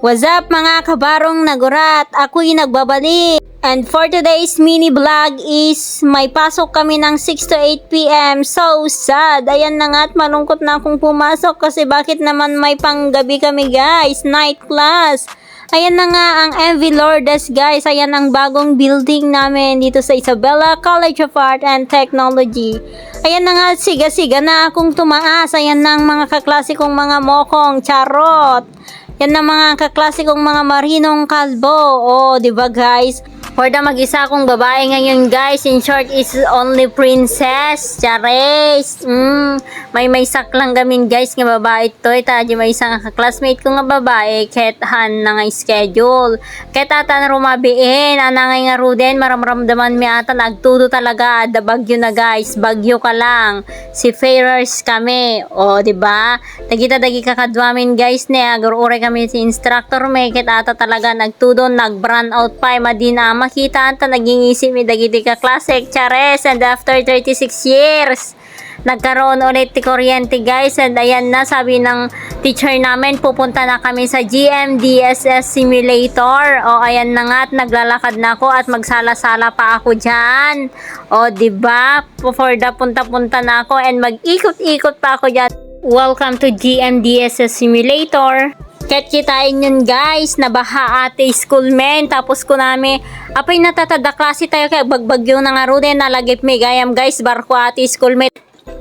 What's up mga kabarong nagurat? Ako'y nagbabalik. And for today's mini vlog is may pasok kami ng 6 to 8 p.m. So sad. Ayan na nga at malungkot na akong pumasok kasi bakit naman may panggabi kami guys. Night class. Ayan na nga ang MV Lourdes guys. Ayan ang bagong building namin dito sa Isabela College of Art and Technology. Ayan na nga, siga-siga na akong tumaas. Ayan na ang mga kaklase kong mga mokong charot. Yan na mga kaklasikong mga marinong kalbo. Oh, di ba guys? For the mag-isa akong babae ngayon guys, in short is only princess. Chares. May saklang gamin guys nga babae to. Itaji may isang classmate ko nga babae. Ket han na nga schedule. Ket atan rumabiin. Anangay nga ruden. Maramramdaman mi atan. Agtudo talaga. Da bagyo na guys. Bagyo ka lang. Si Fairers kami. O, di ba? Dagita-dagi kakadwamin guys ne. Agur-ure kami si instructor me. Ket ata talaga nagtudo. Nag-brand out pa. Madina makita anta naging isip mi dagiti ka classic chares. And after 36 years nagkaroon ulit ti kuryente guys. And ayan na, sabi ng teacher namin pupunta na kami sa GMDSS simulator. O ayan na nga at naglalakad na ako at magsala-sala pa ako dyan. O diba, for the punta-punta na ako and mag-ikot-ikot pa ako dyan. Welcome to GMDSS simulator. Ket kitain yun guys, nabaha ate schoolmen. Tapos ko nami, apay natatada klase tayo kaya bagbagyo na nga rin nalagip may gayam guys, barko ate schoolmen.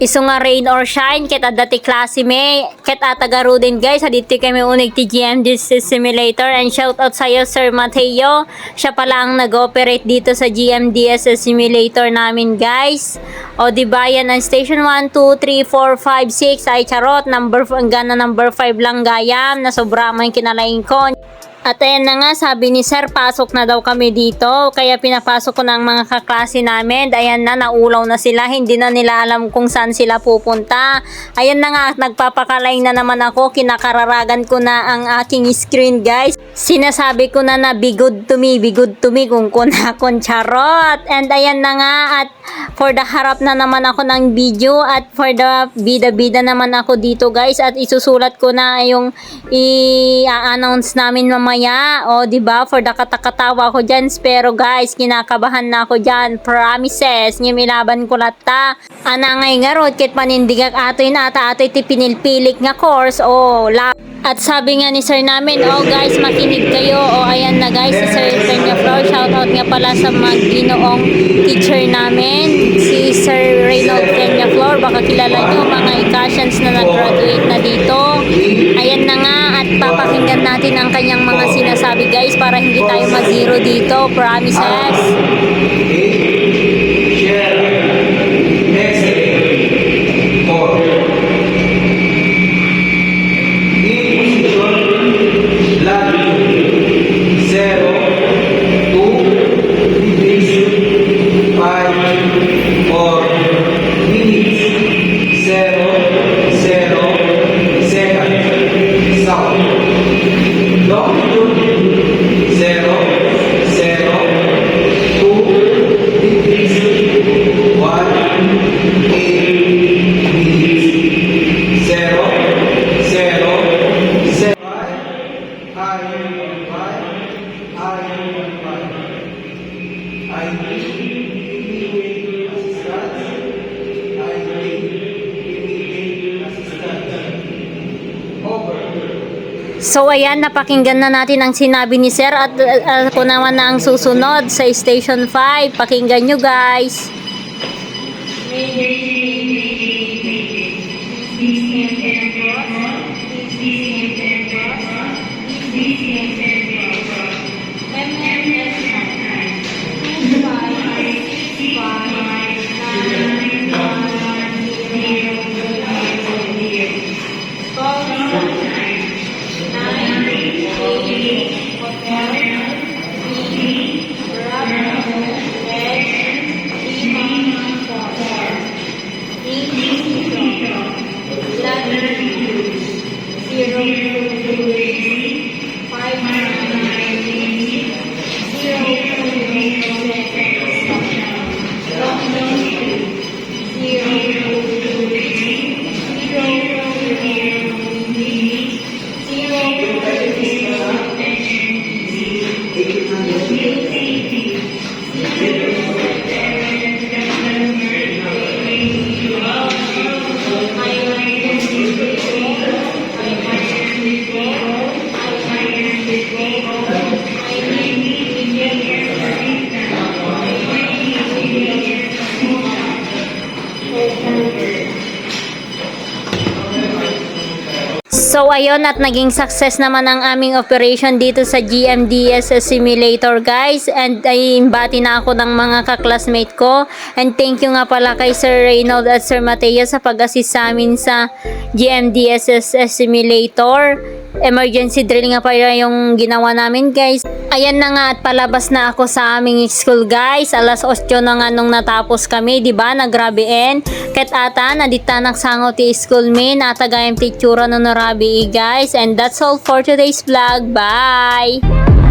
Iso nga rain or shine, ket adati klase me, ket atagaro din guys, haditi kami unig ti GMDSS simulator. And shout out sa'yo Sir Mateo, siya pala ang nag-operate dito sa GMDSS simulator namin guys. O diba yan ang station 1, 2, 3, 4, 5, 6 ay charot, hanggang na number 5 lang gayam, na sobra man kinalain ko. At ayan na nga, sabi ni Sir, pasok na daw kami dito. Kaya pinapasok ko ng mga kaklase namin. Ayan na, naulaw na sila. Hindi na nila alam kung saan sila pupunta. Ayan na nga, nagpapakalain na naman ako. Kinakararagan ko na ang aking screen, guys. Sinasabi ko na be good to me kung kuna akong charot. And ayan na nga, at for the harap na naman ako ng video. At for the bida-bida naman ako dito, guys. At isusulat ko na yung i-announce namin mamaya. O diba, for the katakatawa ko dyan. Pero guys, kinakabahan na ako dyan. Promises, ngimilaban ko lata. Anangay nga rod, kit panindigak atoy na atoy ti pinilpilik nga course. O, at sabi nga ni sir namin, oh guys, makinig kayo. O ayan na guys, si Sir Peñaflor. Shoutout nga pala sa maginoong teacher namin, si Sir Reynold Peñaflor. Baka kilala nyo, mga ikasians na nag-graduate na dito. Ayan na nga, at papakinggan natin ang kanyang mga sinasabi guys, para hindi tayo mag-zero dito. Promises. So ayan, napakinggan na natin ang sinabi ni Sir at ako naman na ang susunod sa Station 5. Pakinggan nyo guys. So ayun, at naging success naman ang aming operation dito sa GMDSS Simulator guys, and ay imbati na ako ng mga kaklasmate ko, and thank you nga pala kay Sir Reynold at Sir Mateo sa pag-assist sa amin sa GMDSS Simulator. Emergency drill nga pa yung ginawa namin guys. Ayan na nga, at palabas na ako sa aming school guys. Alas 8 na nga nung natapos kami, di ba? Nagrabiin. Ket ata nadita naksango ti school main at agayam ti tsura no narabi guys. And that's all for today's vlog. Bye.